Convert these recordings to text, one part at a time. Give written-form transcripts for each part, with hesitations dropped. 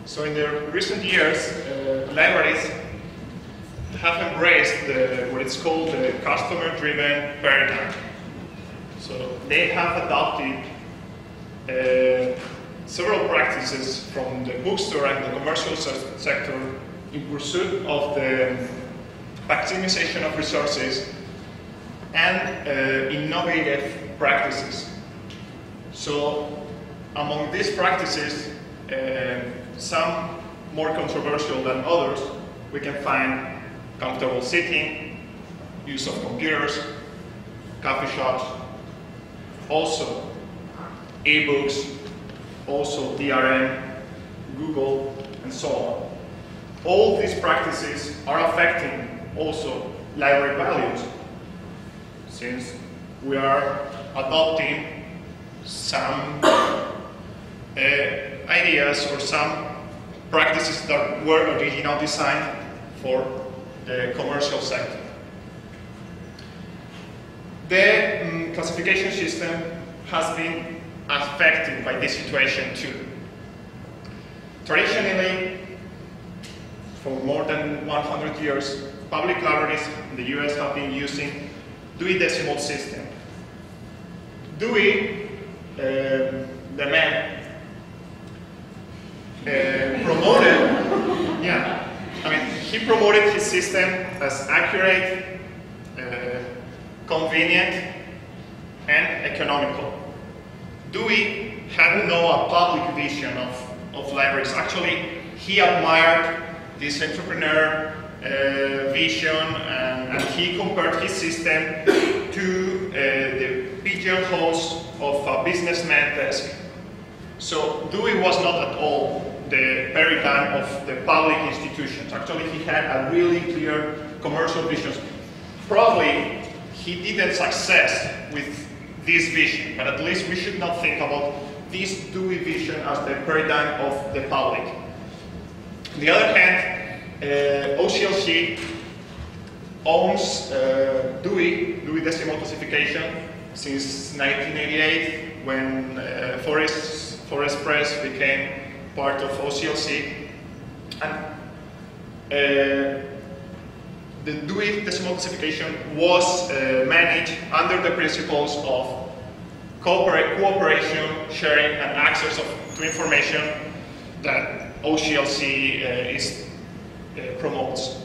So in the recent years, libraries have embraced what is called the customer-driven paradigm. So they have adopted several practices from the bookstore and the commercial sector in pursuit of the maximization of resources and innovative practices. So among these practices, some more controversial than others, we can find comfortable sitting, use of computers, coffee shops, also e-books, also DRM, Google, and so on. All these practices are affecting also library values, since we are adopting some ideas or some practices that were originally designed for the commercial sector. The classification system has been affected by this situation too. Traditionally, for more than 100 years, public libraries in the US have been using Dewey Decimal System. Dewey, the man, he promoted his system as accurate, convenient, and economical. Dewey had no public vision of libraries. Actually, he admired this entrepreneur vision, and he compared his system to the pigeonholes of a businessman's desk. So Dewey was not at all the paradigm of the public institutions. Actually, he had a really clear commercial vision. Probably he didn't success with this vision, but at least we should not think about this Dewey vision as the paradigm of the public. On the other hand, OCLC owns Dewey Decimal Classification since 1988, when Forest Press became part of OCLC. And the Dewey Decimal Classification was managed under the principles of cooperation, sharing, and access to information that OCLC promotes.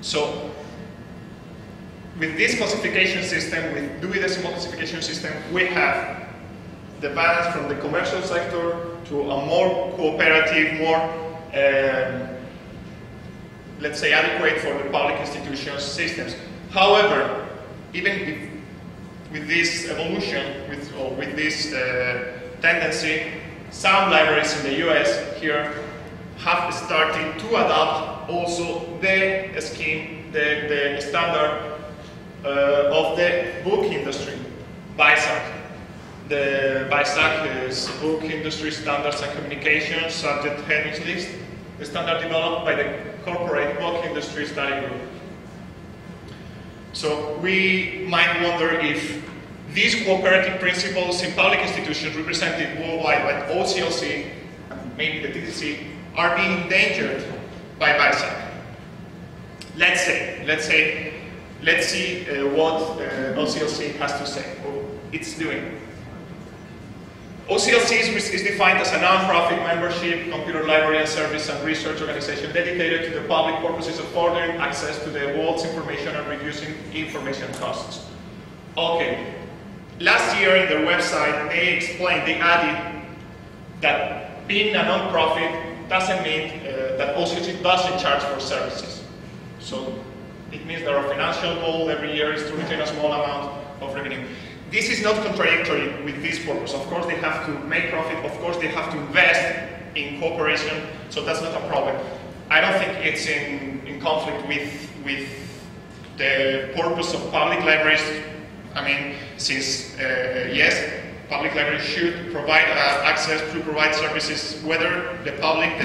So, with this classification system, with Dewey Decimal Classification system, we have the balance from the commercial sector to a more cooperative, more, let's say, adequate for the public institutions systems. However, even with this evolution, with this tendency, some libraries in the US here have started to adopt also the scheme, the standard of the book industry, BISAC. The BISAC is Book Industry Standards and Communications Subject Headings List, the standard developed by the Corporate Book Industry Study Group. So we might wonder if these cooperative principles in public institutions represented worldwide by OCLC and maybe the DDC are being endangered by BISAC. Let's see what OCLC has to say, or it's doing. OCLC is defined as a non-profit membership, computer library and service and research organization dedicated to the public purposes of furthering access to the world's information and reducing information costs. Okay, last year in their website they added that being a non-profit doesn't mean that OCLC doesn't charge for services. So it means that our financial goal every year is to retain a small amount of revenue. This is not contradictory with this purpose. Of course they have to make profit, of course they have to invest in cooperation, so that's not a problem. I don't think it's in conflict with the purpose of public libraries. I mean, since, yes, public libraries should provide access to provide services, whether the public,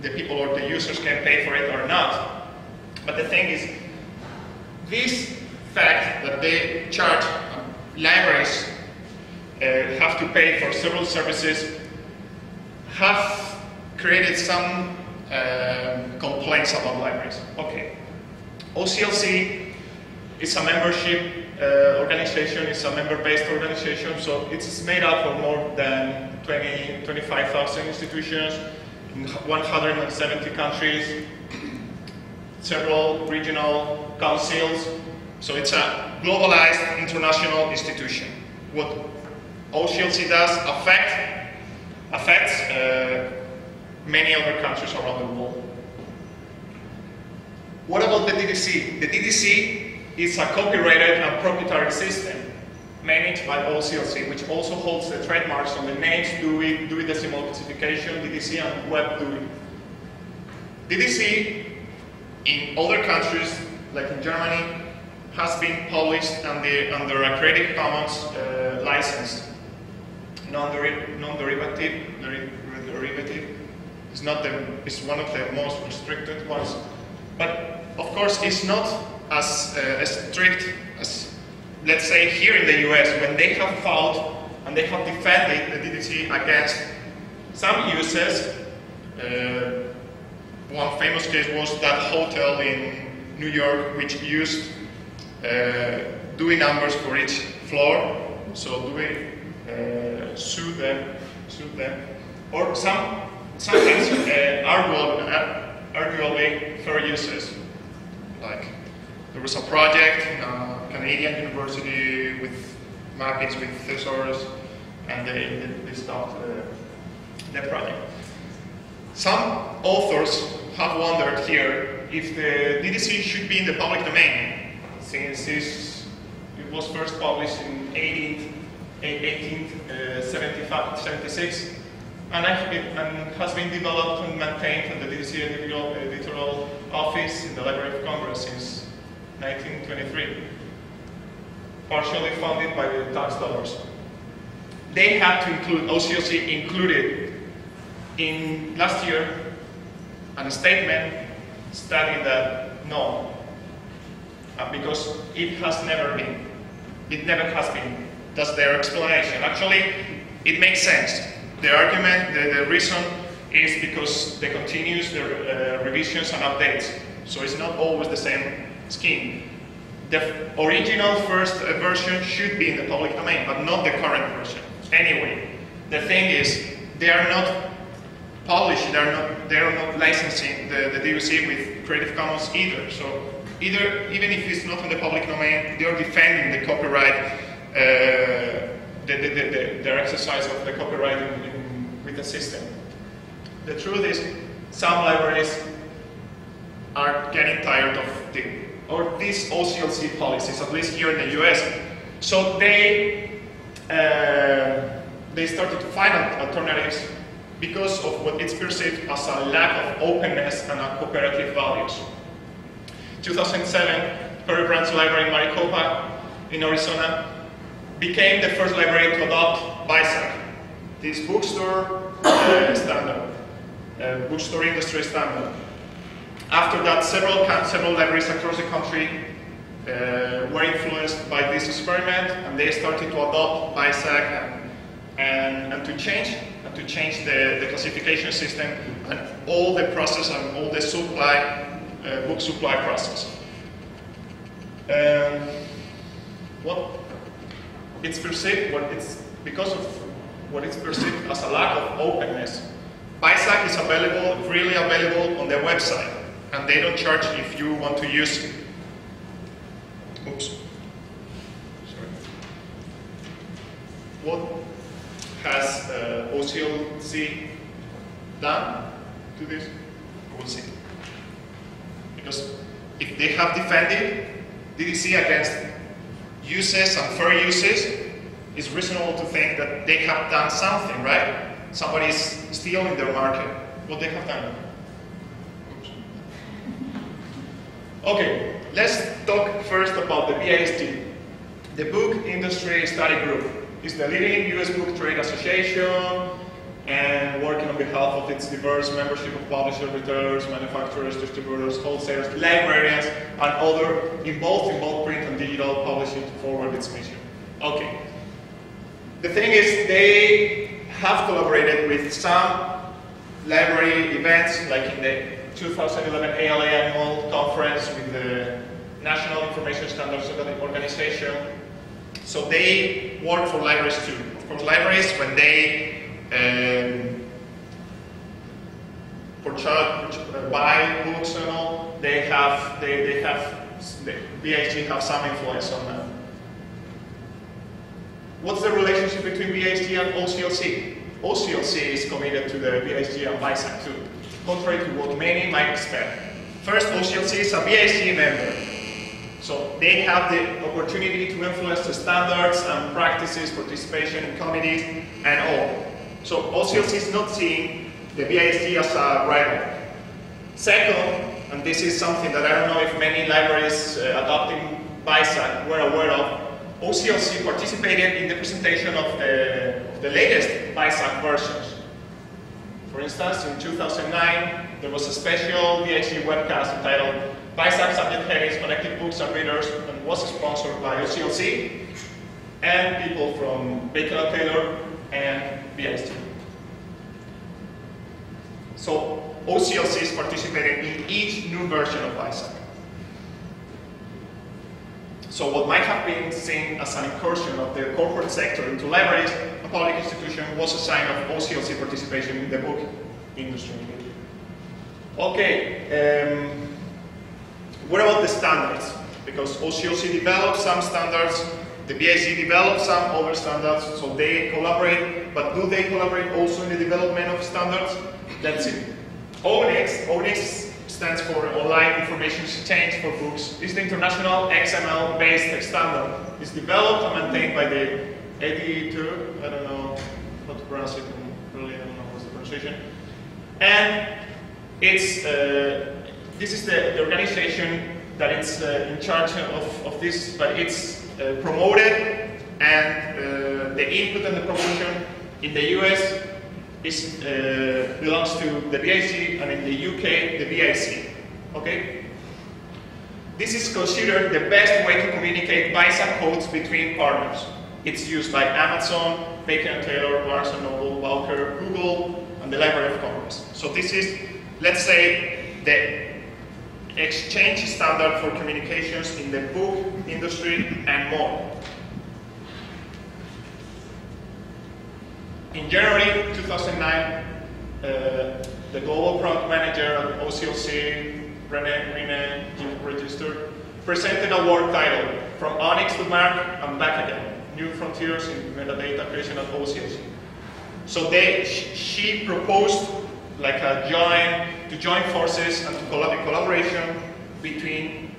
the people or the users can pay for it or not. But the thing is, this fact that they charge libraries have to pay for several services have created some complaints about libraries. Okay, OCLC is a membership organization, it's a member-based organization, so it's made up of more than 25,000 institutions in 170 countries, several regional councils, so it's a globalized international institution. What OCLC does affects many other countries around the world. What about the DDC? The DDC is a copyrighted and proprietary system managed by OCLC, which also holds the trademarks on the names Dewey Decimal Classification, DDC, and Web Dewey. DDC in other countries, like in Germany, has been published under a Creative Commons license. Non-derivative is one of the most restricted ones, but of course it's not as strict as, let's say, here in the US, when they have fought and they have defended the DDC against some uses. One famous case was that hotel in New York, which used Dewey numbers for each floor. So Dewey sued them, or sometimes arguably fair uses. Like there was a project in a Canadian university with mappings with thesaurus, and they stopped the project. Some authors have wondered here if the DDC should be in the public domain, since it was first published in 1876 and has been developed and maintained at the DDC editorial office in the Library of Congress since 1923, partially funded by the tax dollars. They had to include, OCLC included in last year a statement stating that no, because it has never been. It never has been. That's their explanation. Actually, it makes sense. The argument, the reason is because they continue their revisions and updates. So it's not always the same scheme. The original first version should be in the public domain, but not the current version. Anyway, the thing is, they are not published, they are not licensing the DDC with Creative Commons either. So even if it's not in the public domain, they are defending the copyright, their exercise of the copyright with the system. The truth is, some libraries are getting tired of these OCLC policies, at least here in the US. So they started to find alternatives because of what is perceived as a lack of openness and cooperative values. 2007, Perry Brandt's library in Maricopa, in Arizona, became the first library to adopt BISAC, this bookstore standard, bookstore industry standard. After that, several libraries across the country were influenced by this experiment, and they started to adopt BISAC and to change the classification system and all the process and all the supply, book supply process. Because of what it's perceived as a lack of openness. BISAC is freely available on their website, and they don't charge if you want to use it. Oops. Sorry. What has OCLC done to this? We'll see. Because if they have defended DDC against uses and fair uses, it's reasonable to think that they have done something, right? Somebody is stealing their market. What they have done. Oops. Okay, let's talk first about the BIST. The Book Industry Study Group is the leading US book trade association and working on behalf of its diverse membership of publishers, retailers, manufacturers, distributors, wholesalers, librarians, and other involved in both print and digital publishing to forward its mission. Okay. The thing is, they have collaborated with some library events, like in the 2011 ALA annual conference with the National Information Standards Organization. So they work for libraries too. Of course, libraries, when they buy books and all, the BISG have some influence on them. What's the relationship between BISG and OCLC? OCLC is committed to the BISG and BISAC too, contrary to what many might expect. First, OCLC is a BISG member, so they have the opportunity to influence the standards and practices, participation in committees, and all. So OCLC is not seeing the BISG as a rival. Second, and this is something that I don't know if many libraries adopting BISAC were aware of, OCLC participated in the presentation of the latest BISAC versions. For instance, in 2009, there was a special BISG webcast entitled BISAC Subject Headings, Connected Books and Readers, and was sponsored by OCLC and people from Baker & Taylor and BISG. So OCLC is participating in each new version of BISAC. So what might have been seen as an incursion of the corporate sector into libraries, a public institution, was a sign of OCLC participation in the book industry. Okay, what about the standards? Because OCLC developed some standards, the BISG developed some other standards, so they collaborate, but do they collaborate also in the development of standards? Let's see. ONIX stands for Online Information Exchange for Books. It's the international XML-based standard. It's developed and maintained by the editor. I don't know how to pronounce it. Really, I don't know what's the pronunciation. And it's this is the organization that is in charge of this, but it's promoted, and the input and the promotion in the US belongs to the BISG, and in the UK, the BIC. Okay? This is considered the best way to communicate BISAC codes between partners. It's used by Amazon, Baker & Taylor, Barnes & Noble, Walker, Google, and the Library of Congress. So this is, let's say, the exchange standard for communications in the book industry and more. In January 2009, the global product manager at OCLC, Rene Register, presented a work title, From Onyx to Mark and Back Again, New Frontiers in Metadata Creation at OCLC. So she proposed like to join forces and to collaboration between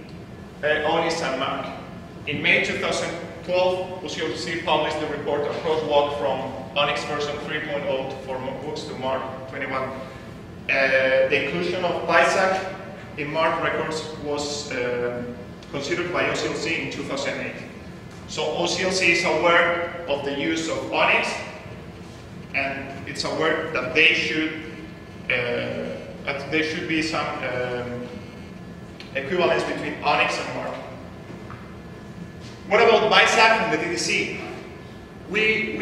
Onyx and Mark. In May 2012, OCLC published the report, A Crosswalk from Onyx version 3.0 for books to Mark 21. The inclusion of BISAC in Mark records was considered by OCLC in 2008. So OCLC is aware of the use of Onyx, and it's aware that there should be some equivalence between Onyx and Mark. What about BISAC and the DDC? We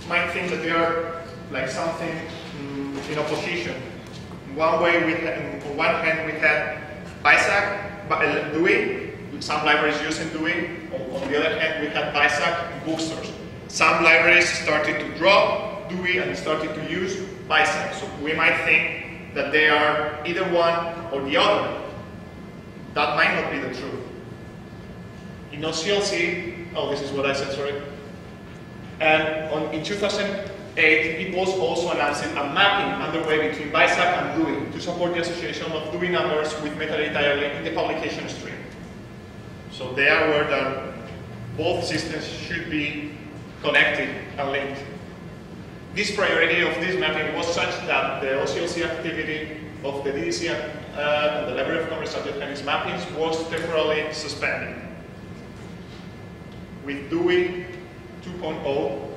might think that they are like something in opposition. On one hand we had BISAC, DOI, some libraries using DOI. On the other hand we had BISAC in bookstores. Some libraries started to drop DOI and started to use BISAC. So we might think that they are either one or the other. That might not be the truth. In OCLC, this is what I said, sorry. And in 2008, it was also announcing a mapping underway between BISAC and DOI to support the association of DOI numbers with metadata in the publication stream. So they are aware that both systems should be connected and linked. This priority of this mapping was such that the OCLC activity of the DDC and the Library of Congress Subject Headings mappings was temporarily suspended. With DOI 2.0,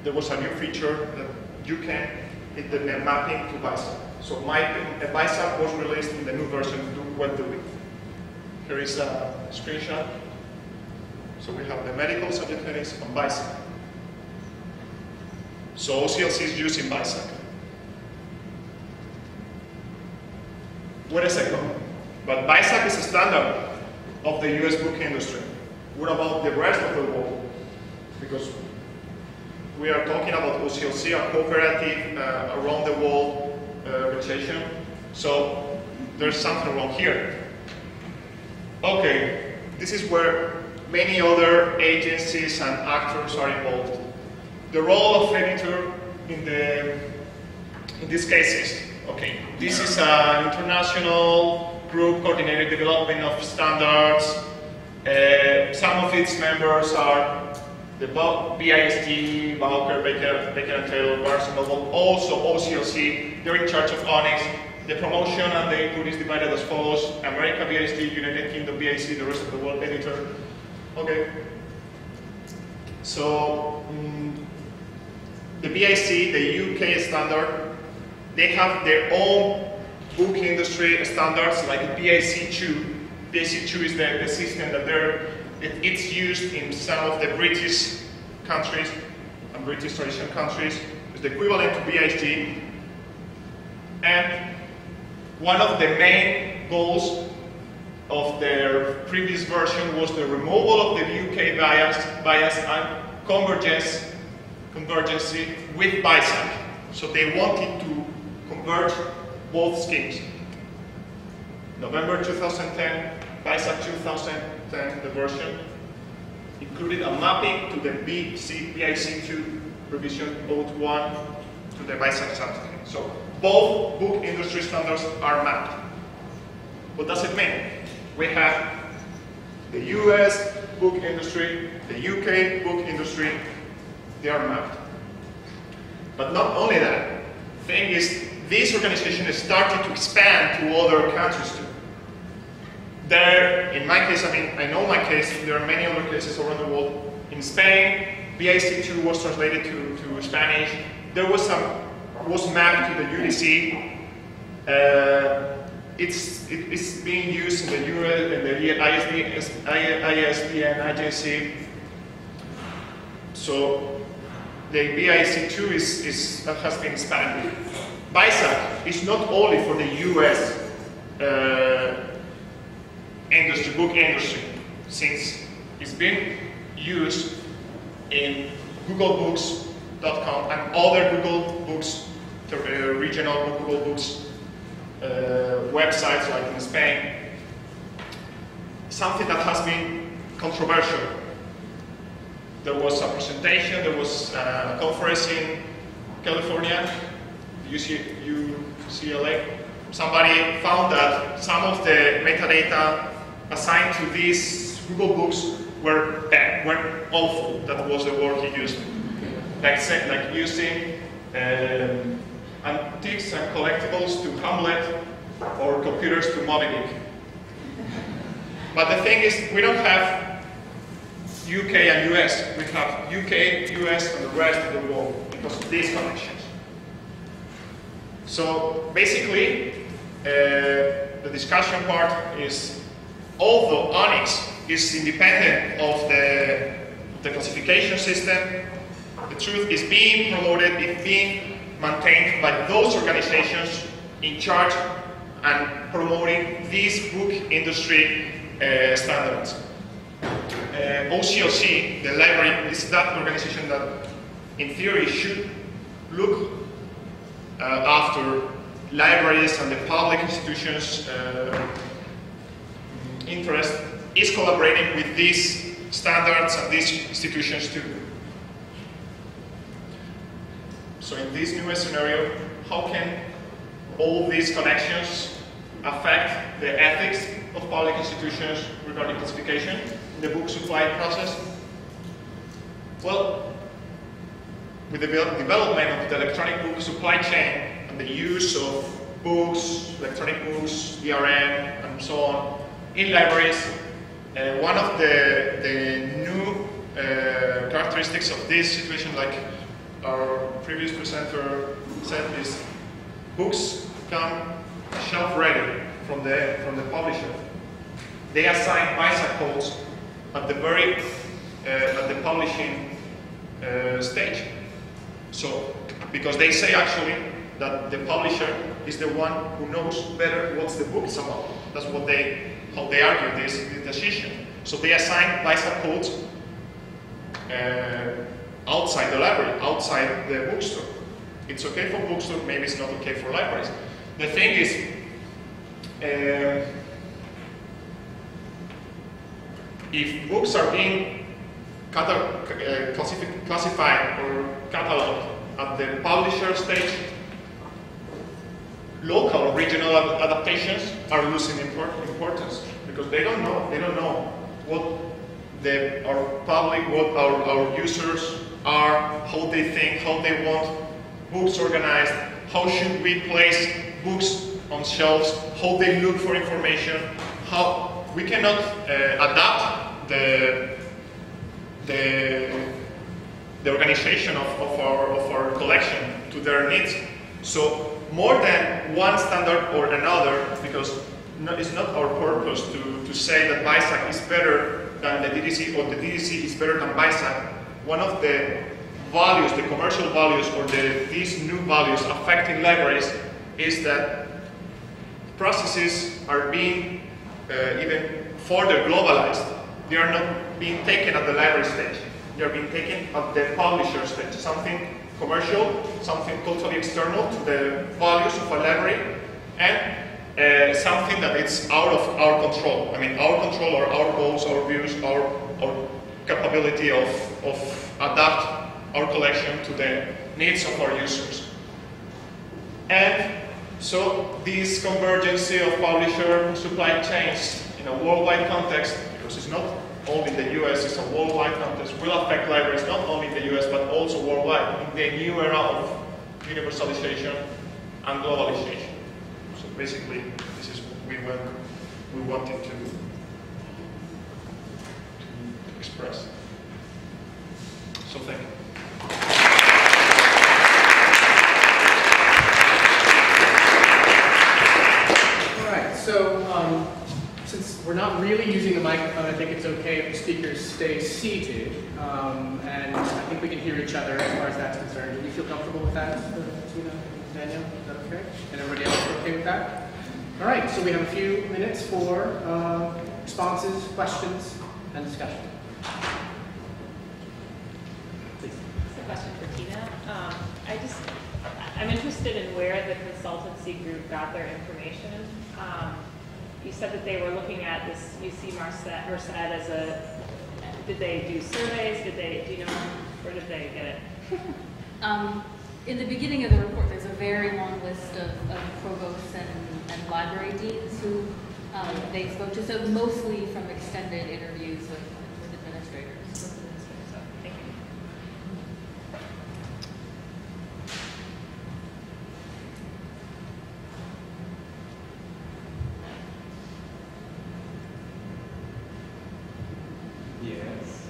there was a new feature that you can hit the mapping to BISAC. So BISAC was released in the new version with DOI. Here is a screenshot. So we have the medical subject headings on BISAC. So OCLC is used in BISAC. Wait a second, but BISAC is a standard of the US book industry. What about the rest of the world? Because we are talking about OCLC, a cooperative around the world organization. So there's something wrong here. Okay, this is where many other agencies and actors are involved. The role of editor in these cases, okay, this is an international group coordinated development of standards. Some of its members are the BISD, Bowker, Baker and Taylor, Barnes & Noble, also OCLC. They're in charge of ONIX. The promotion and the input is divided as follows: America BISD, United Kingdom BIC, the rest of the world editor. Okay. So the BIC, the UK standard, they have their own book industry standards like BIC2. BIC2 is the system that it's used in some of the British countries and British tradition countries. It's the equivalent to BISD. And one of the main goals of their previous version was the removal of the UK bias and convergence with BISAC. So they wanted to converge both schemes. November 2010, BISAC 2010, the version, included a mapping to the BIC2 revision 01 to the BISAC standard. So both book industry standards are mapped. What does it mean? We have the US book industry, the UK book industry, they are mapped. But not only that, the thing is, this organization has started to expand to other countries too. There, in my case, I know my case, there are many other cases around the world. In Spain, BIC2 was translated to Spanish. There was mapped to the UDC. It's being used in the US and the ISBN agency. So the BIC2 has been expanded. BISAC is not only for the US book industry, since it's been used in googlebooks.com and other Google Books, regional Google Books websites like in Spain. Something that has been controversial. There was a presentation, there was a conference in California, UCLA. Somebody found that some of the metadata assigned to these Google Books were bad, were awful. That was the word he used. Like using antiques and collectibles to Hamlet or computers to Moby Dick. But the thing is, we don't have UK and US. We have UK, US, and the rest of the world because of these connections. So basically, the discussion part is, although ONIX is independent of the classification system, the truth is being promoted, it's being maintained by those organizations in charge and promoting these book industry standards. OCLC, the library, is that organization that in theory should look after libraries and the public institutions' interest, is collaborating with these standards and these institutions too. So in this new scenario, how can all these connections affect the ethics of public institutions regarding classification in the book supply process? Well, with the development of the electronic book supply chain and the use of books, electronic books, DRM, and so on in libraries, one of the new characteristics of this situation, like our previous presenter said, is books come shelf ready from the publisher. They assign BISAC codes at the very at the publishing stage. So, because they say actually that the publisher is the one who knows better what the book is about. That's what how they argue this decision. So they assign BISAC codes outside the library, outside the bookstore. It's okay for bookstore, maybe it's not okay for libraries. The thing is, if books are being classified or cataloged at the publisher stage, local regional adaptations are losing importance because they don't know what our public, what our users are, how they think, how they want books organized, how should we place books on shelves, how they look for information, how we cannot adapt the organization of our collection to their needs. So more than one standard or another, because it's not our purpose to say that BISAC is better than the DDC or the DDC is better than BISAC. One of the values, the commercial values or these new values affecting libraries is that processes are being even further globalized. They are not being taken at the library stage. They are being taken at the publisher stage. Something commercial, something totally external to the values of a library, and something that is out of our control. I mean, our control or our goals, our views, our capability of adapt our collection to the needs of our users. And so this convergence of publisher supply chains in a worldwide context, because it's not only in the US, it's a worldwide context, will affect libraries not only in the US but also worldwide in the new era of universalization and globalization. So basically, this is what we wanted to express. So thank you. All right, so since we're not really using the microphone, I think it's okay if the speakers stay seated, and I think we can hear each other as far as that's concerned. Do you feel comfortable with that, Tina, Daniel? Is that okay? And everybody else okay with that? All right, so we have a few minutes for responses, questions, and discussion. Please. It's a question for Tina. I'm interested in where the consultancy group got their information. You said that they were looking at this UC Merced as did they do surveys? Do you know, where did they get it? In the beginning of the report, there's a very long list of provosts and library deans who they spoke to, so mostly from extended interviews with administrators. So, thank you. Yes.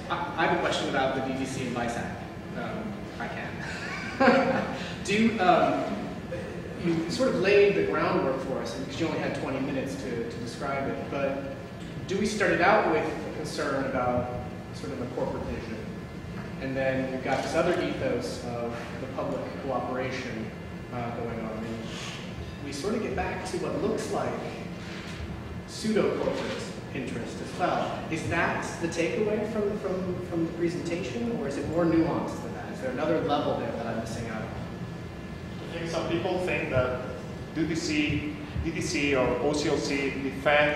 I have a question about the DDC and BISAC, if I can. You sort of laid the groundwork for us, because you only had 20 minutes to describe it, but do we start it out with a concern about sort of a corporate vision, and then you've got this other ethos of the public cooperation going on, and we sort of get back to what looks like pseudo-corporate interest as well. Is that the takeaway from the presentation, or is it more nuanced than that? Is there another level there that I'm missing out on? I think some people think that DDC or OCLC defend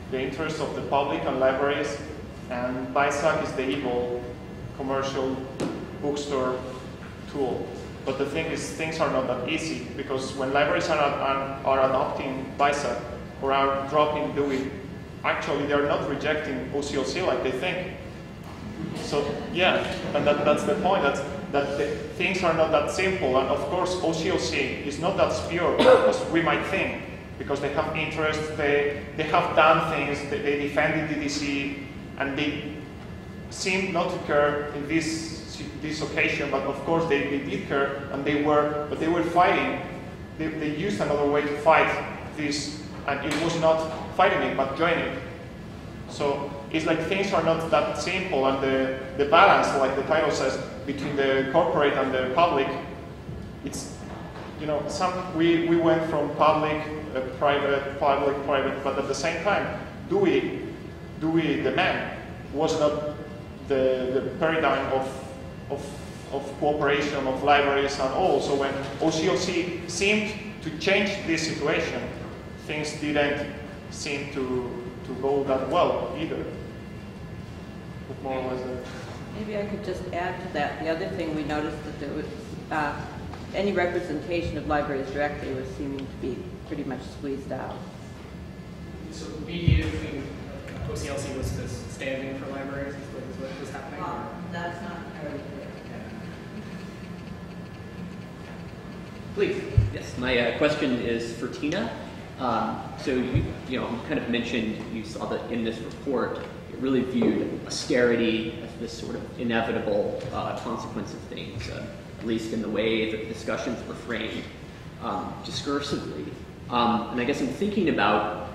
the interests of the public and libraries, and BISAC is the evil commercial bookstore tool. But the thing is, things are not that easy, because when libraries are adopting BISAC or are dropping DOI, actually they are not rejecting OCLC like they think. So yeah, and that's the point, that things are not that simple. And of course, OCLC is not that pure as we might think, because they have interests, they have done things, they defended DDC, and they seem not to care in this occasion, but of course they did care, and they were fighting. They used another way to fight this, and it was not fighting it, but joining it. So it's like things are not that simple, and the balance, like the title says, between the corporate and the public, it's, you know, we went from public, private, but at the same time, do we demand was not the paradigm of cooperation of libraries and all. So when OCLC seemed to change this situation, things didn't seem to go that well either. But more or less Maybe I could just add to that. The other thing we noticed that there was any representation of libraries directly was seeming to be pretty much squeezed out. So mediated between OCLC was this standing for libraries is what was happening? That's not entirely clear. Please. Yes, my question is for Tina. So you kind of mentioned, you saw that in this report, it really viewed austerity as this sort of inevitable consequence of things, at least in the way that the discussions were framed discursively. And I guess I'm thinking about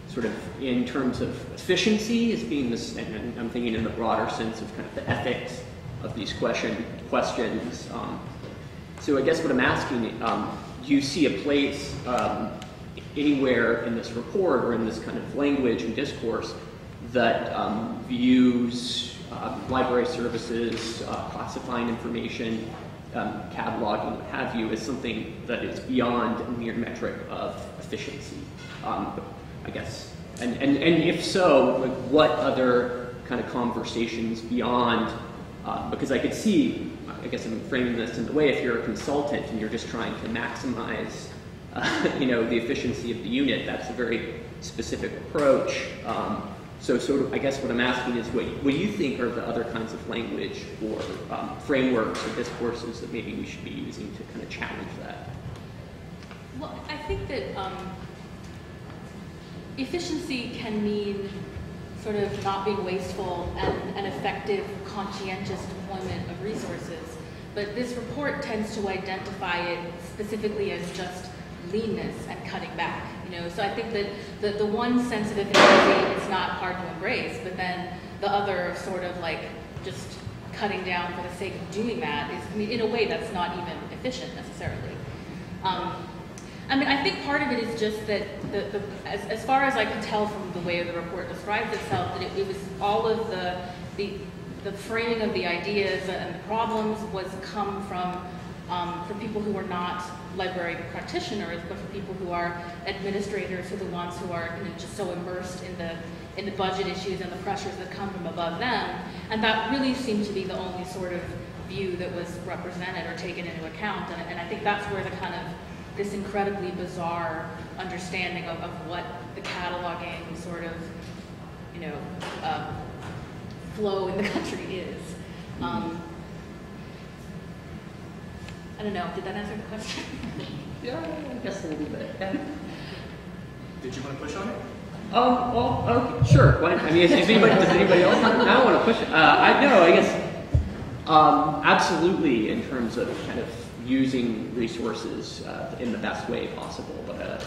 sort of in terms of efficiency as being this, and I'm thinking in the broader sense of kind of the ethics of these questions. So I guess what I'm asking, do you see a place anywhere in this report or in this kind of language and discourse that views library services, classifying information, cataloging, what have you, as something that is beyond a mere metric of efficiency? I guess, and if so, like, what other kind of conversations beyond, because I could see, I guess I'm framing this in the way, if you're a consultant and you're just trying to maximize, the efficiency of the unit, that's a very specific approach. So sort of, I guess what I'm asking is, what do you think are the other kinds of language or frameworks or discourses that maybe we should be using to kind of challenge that? Well, I think that efficiency can mean sort of not being wasteful and an effective, conscientious deployment of resources. But this report tends to identify it specifically as just leanness and cutting back. So I think that the one sense of efficiency is not hard to embrace, but then the other sort of like just cutting down for the sake of doing that is, I mean, in a way that's not even efficient necessarily. I think part of it is just that as far as I can tell from the way the report describes itself, that it was all of the framing of the ideas and the problems was come from people who are not library practitioners, but for people who are administrators, who are the ones who are just so immersed in the budget issues and the pressures that come from above them. And that really seemed to be the only sort of view that was represented or taken into account. And I think that's where the kind of this incredibly bizarre understanding of what the cataloging sort of, flow in the country is. I don't know, did that answer the question? Yeah, I guess a little bit. Yeah. Did you want to push on it? Well, okay, sure. Why, I mean, does anybody else? I don't want to push it. I guess absolutely in terms of kind of using resources in the best way possible. But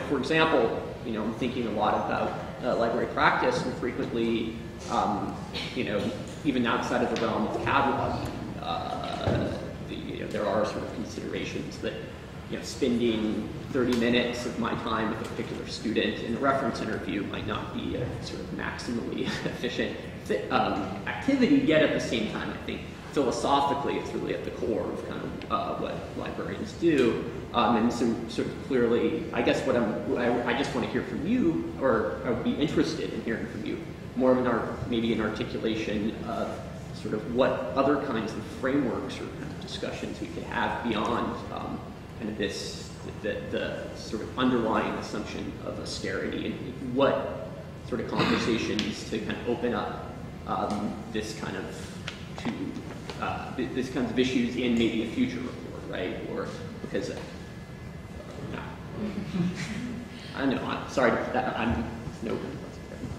for example, I'm thinking a lot about library practice, and frequently, even outside of the realm of cataloging, there are sort of considerations that spending 30 minutes of my time with a particular student in a reference interview might not be a sort of maximally efficient activity, yet at the same time, I think philosophically it's really at the core of kind of what librarians do. And so sort of clearly, I guess what I just want to hear from you, or I would be interested in hearing from you, more of maybe an articulation of sort of what other kinds of frameworks or kind of discussions we could have beyond kind of this, the sort of underlying assumption of austerity, and what sort of conversations to kind of open up this kind of issues in maybe a future report, right? Or because I don't know. I'm sorry.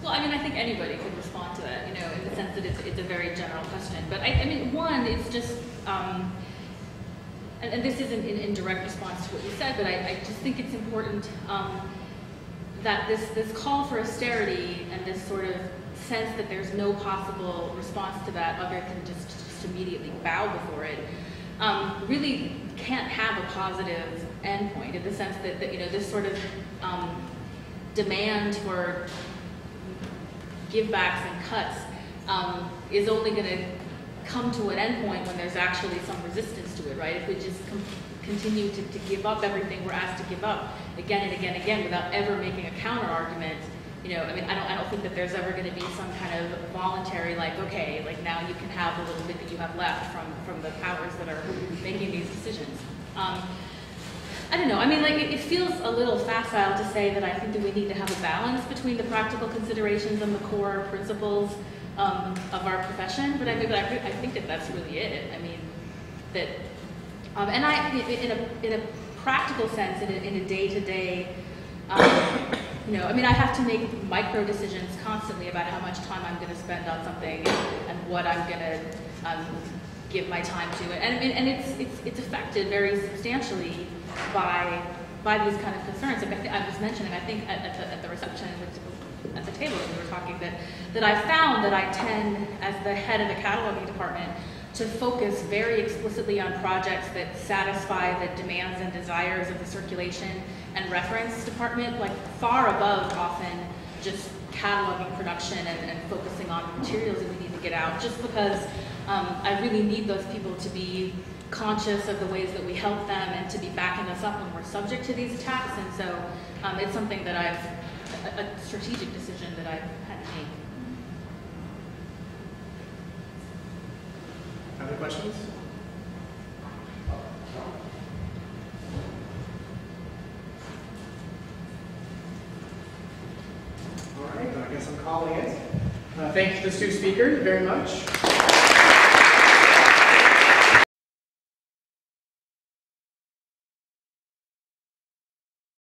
Well, I think anybody could respond to that, in the sense that it's a very general question. But one, it's just, and this isn't in direct response to what you said, but I just think it's important that this call for austerity and this sort of sense that there's no possible response to that other than just immediately bow before it, really can't have a positive endpoint, in the sense that this sort of demand for givebacks and cuts is only going to come to an endpoint when there's actually some resistance to it, right? If we just continue to give up everything we're asked to give up again and again and again without ever making a counter argument, I mean, I don't think that there's ever going to be some kind of voluntary, like, okay, like now you can have the little bit that you have left from the powers that are making these decisions. I don't know. I mean, like, it feels a little facile to say that I think that we need to have a balance between the practical considerations and the core principles of our profession. But I think that that's really it. I mean, that, and in a practical sense, in a day-to-day, I mean, I have to make micro decisions constantly about how much time I'm going to spend on something and what I'm going to give my time to it, and it's affected very substantially by these kind of concerns. Like I was mentioning, I think at the reception at the table when we were talking, that I found that I tend, as the head of the cataloging department, to focus very explicitly on projects that satisfy the demands and desires of the circulation and reference department, like far above often just cataloging production and focusing on materials that we need to get out, just because I really need those people to be conscious of the ways that we help them and to be backing us up when we're subject to these attacks. And so it's something that a strategic decision that I've had to make. Other questions? All right, I guess I'm calling it. Thank you to the two speakers very much.